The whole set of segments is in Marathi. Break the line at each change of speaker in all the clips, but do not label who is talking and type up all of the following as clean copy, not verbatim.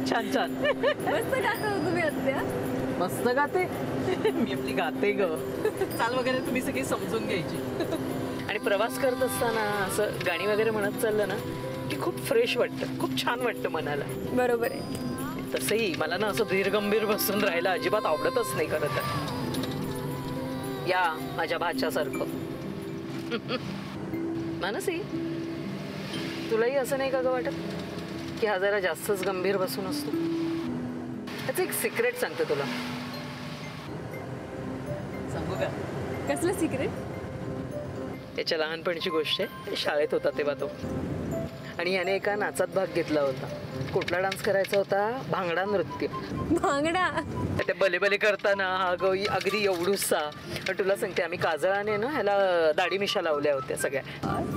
छान छान
मस्त गाता हो तुम्ही आत्या.
मस्त गाते. मी आपली गाते ग. चाल वगैरे तुम्ही सगळी समजून घ्यायची. आणि प्रवास करत असताना असं गाणी वगैरे म्हणत चाललं ना की खूप फ्रेश वाटतं, खूप छान वाटतं मनाला.
बरोबर आहे.
तसंही मला ना असं धीरगंभीर बसून राहायला अजिबात आवडतच नाही खरं तर. या माझ्या भाच्यासारखं. मानसी, तुलाही असं नाही का ग वाटत की हा जरा जास्तच गंभीर बसून असतो? त्याचं एक सिक्रेट सांगते तुला. सांगू का?
कसलं सिक्रेट?
त्याच्या लहानपणीची गोष्ट आहे. शाळेत होता तेव्हा तो, आणि याने एका नाचात भाग घेतला होता. कुठला डान्स करायचा होता? भांगडा नृत्य.
भांगडा?
ते बले बले करताना हा अगदी एवढूसा. तुला सांगते, आम्ही काजळाने ना ह्याला दाढी मिशा लावल्या होत्या सगळ्या.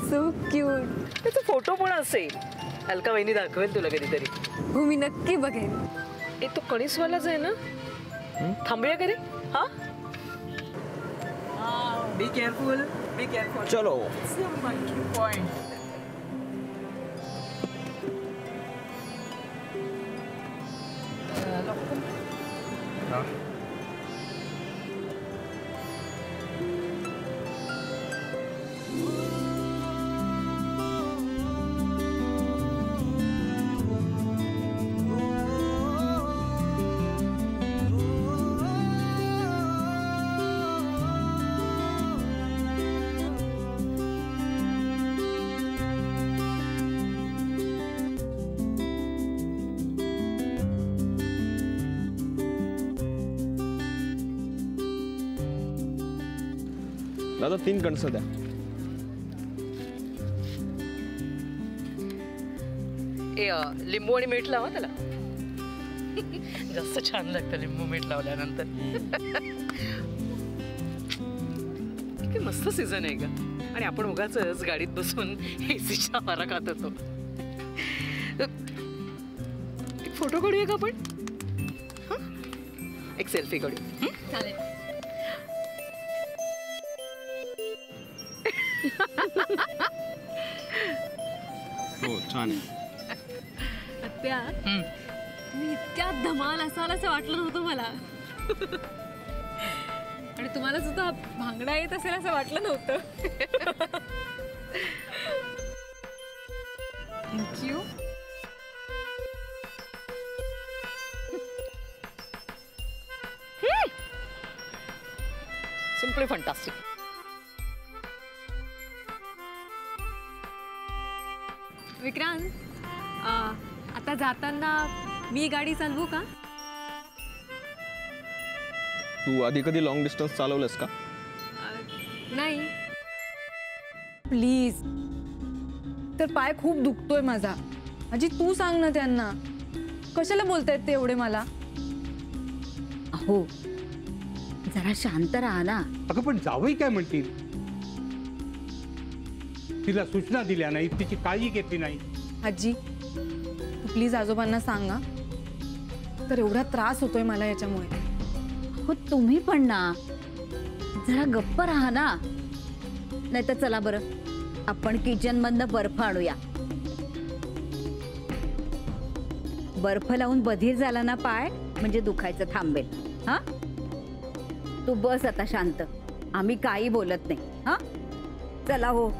So cute.
त्याचा फोटो पण असेल. अलका वहिनी दाखवेल तुला कधीतरी.
हो, मी नक्की बघेन.
ए, तो कणीसवालाच आहे ना? थांबूया का रे? हा, बी केअरफुल, बी केअरफुल.
चलो.
पॉइंट.
दादा 3 कणसं द्या.
लिंबू आणि मीठ लावा त्याला. जास्त छान लागतं लिंबू मीठ लावल्यानंतर. किती मस्त सीझन आहे का. आणि आपण उगाचच गाडीत बसून एसीच्या वारा खात होतो. एक फोटो काढूया का आपण? एक सेल्फी काढू.
चालेल.
हो, छान आहे.
आत्या, मी इतक्या धमाल असाल असं वाटलं नव्हतं मला. आणि तुम्हाला सुद्धा भांगडा येत असेल असं वाटलं नव्हतं. थँक्यू.
Simply fantastic.
विक्रांत, आता जाताना मी गाडी चालवू का?
तू आधी कधी लॉंग डिस्टन्स चालवलंस का?
नाही.
प्लीज. तर पाय खूप दुखतोय माझा. आजी तू सांग ना त्यांना. कशाला बोलतायत ते एवढे मला?
अहो, जरा शांत राहा ना.
अगं पण जावई काय म्हणतील? तिला सूचना दिल्या नाही, तिची काळजी घेतली नाही.
आजी तू प्लीज आजोबांना सांगा. तर एवढा त्रास होतोय मला याच्यामुळे.
हो, तुम्ही पण ना जरा गप्प राहा ना. नाही तर चला बरं, आपण किचन मधनं बर्फ आणूया. बर्फ लावून बधीर झाला ना पाय, म्हणजे दुखायचं थांबेल. हा, तू बस आता शांत. आम्ही काही बोलत नाही. हा, चला. हो.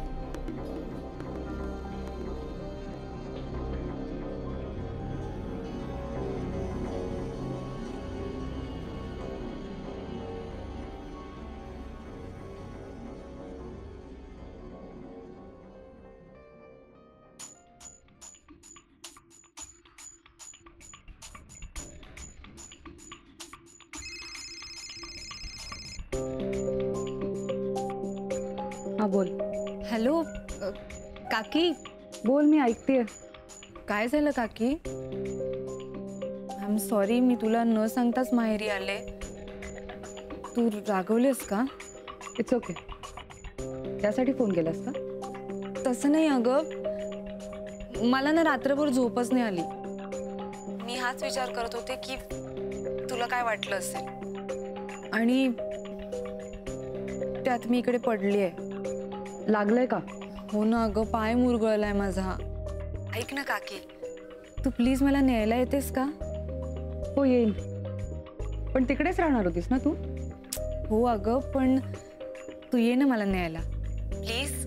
हा बोल. हॅलो काकी.
बोल, मी ऐकतेय.
काय झालं काकी? आय एम सॉरी, मी तुला न सांगताच माहेरी आले. तू रागवलेस का?
It's okay. त्यासाठी फोन केलास का?
तसं नाही अगं, मला ना रात्रभर झोपच नाही आली. मी हाच विचार करत होते की तुला काय वाटलं असेल, आणि त्यात मी इकडे पडली आहे.
लागलंय का?
हो ना अगं, पाय मुरगळलाय माझा. ऐक ना काकी, तू प्लीज मला न्यायला येतेस का?
हो येईल, पण तिकडेच राहणार होतीस ना तू?
हो अगं, पण तू ये ना मला न्यायला प्लीज.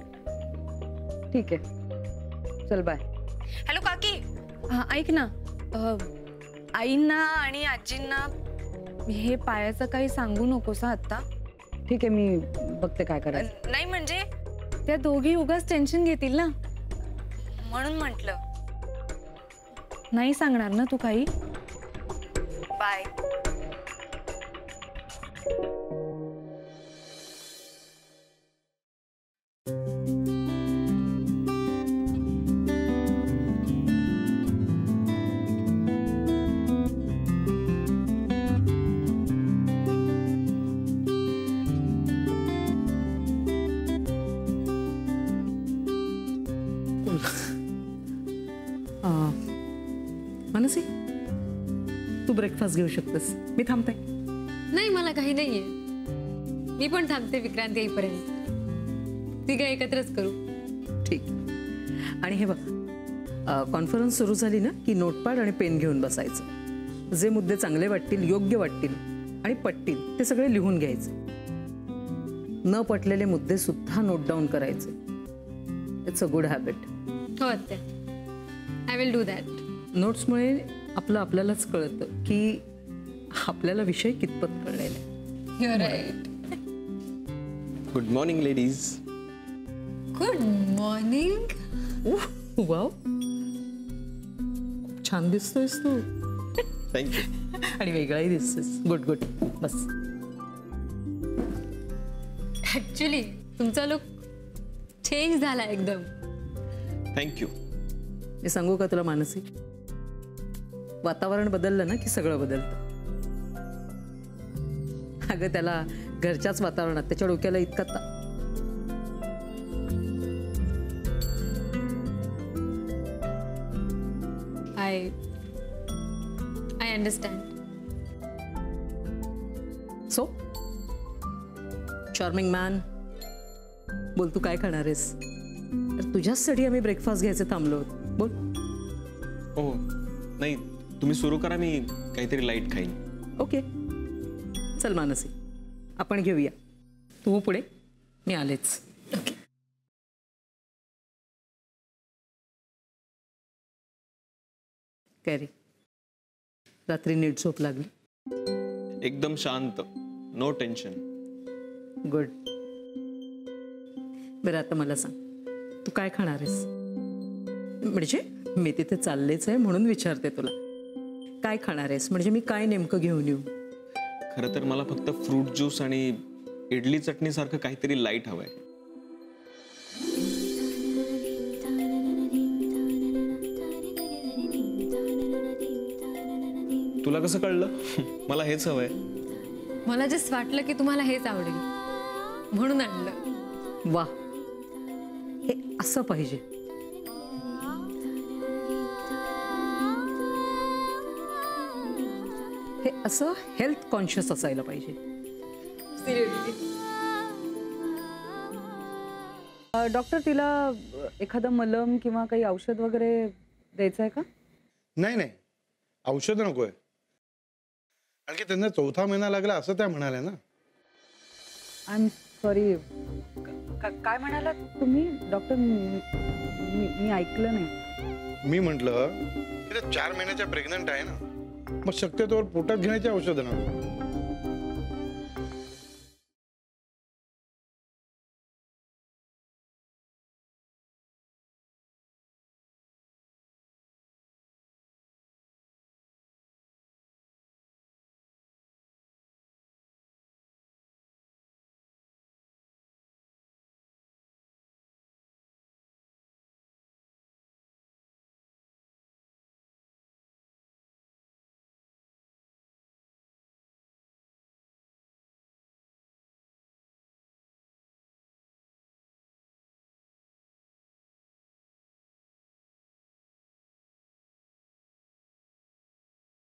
ठीक आहे, चल बाय.
हॅलो काकी, हा ऐक ना, आईंना आणि आजींना हे पायाचं काही सांगू नकोस आत्ता.
ठीक आहे, मी बघते काय करायचं.
नाही म्हणजे त्या दोघी उगाच टेन्शन घेतील ना, म्हणून म्हटलं. नाही सांगणार ना तू काही? बाय.
मनसी, तू ब्रेकफास्ट घेऊ शकतेस, मी थांबते.
नाही, मला काही नाहीये. मी पण थांबते विक्रांत येईपर्यंत. तिघं एकत्रच करू.
ठीक. आणि हे बघ, कॉन्फरन्स सुरू झाली ना की नोटपॅड आणि पेन घेऊन बसायचं. जे मुद्दे चांगले वाटतील, योग्य वाटतील आणि पटतील ते सगळे लिहून घ्यायचे. न पटलेले मुद्दे सुद्धा नोट डाऊन करायचे. It's a good habit.
हो आत्या, आय विल डू दॅट.
नोट्समुळे आपल्यालाच कळतं की आपल्याला विषय कितपत कळलेला आहे.
You are right.
Good morning ladies.
Good morning.
Wow, छान दिसतोयस तू.
थँक्यू.
आणि वेगळाही दिसतोस. गुड गुड, बस.
ऍक्च्युली तुमचा लुक चेंज झाला एकदम.
थँक्यू.
मी सांगू का तुला मानसी, वातावरण बदललं ना की सगळं बदलतं. अगं त्याला घरच्याच वातावरणात त्याच्या डोक्याला इतका
I understand.
So charming man, बोल तू काय खाणार आहेस? तर तुझ्याचसाठी आम्ही ब्रेकफास्ट घ्यायचे थांबलो होतो. बोल.
हो नाही, तुम्ही सुरू करा, मी काहीतरी लाईट खाईन.
ओके, चल मानसी, आपण घेऊया. तू पुढे, मी आलेच. काय रे, रात्री नीट झोप लागली?
एकदम शांत, नो टेन्शन.
गुड. बरं आता मला सांग, तू काय खाणार आहेस? म्हणजे मी तिथे चाललेच आहे म्हणून विचारते तुला. काय खाणार आहेस म्हणजे मी काय नेमकं घेऊन येऊ?
खरं तर मला फक्त फ्रूट ज्यूस आणि इडली चटणी सारखं काहीतरी लाईट हवंय. तुला कसं कळलं? मला हेच हवंय.
मला जस्ट वाटलं की तुम्हाला हेच आवडेल म्हणून आणलं.
वा, हे असं पाहिजे. हे असं हेल्थ कॉन्शियस असायला पाहिजे.
डॉक्टर, तिला एखादं मलम किंवा काही औषध वगैरे द्यायचं आहे का?
नाही नाही, औषध नकोय. आणखी त्यांना 4था महिना लागला असं त्या म्हणाल्या ना.
आय एम सॉरी, काय म्हणालात तुम्ही डॉक्टर? मी ऐकलं नाही.
मी म्हटलं 4 महिन्याच्या प्रेग्नंट आहे ना, मग शक्यतोवर पोटात घेण्याची औषधं ना.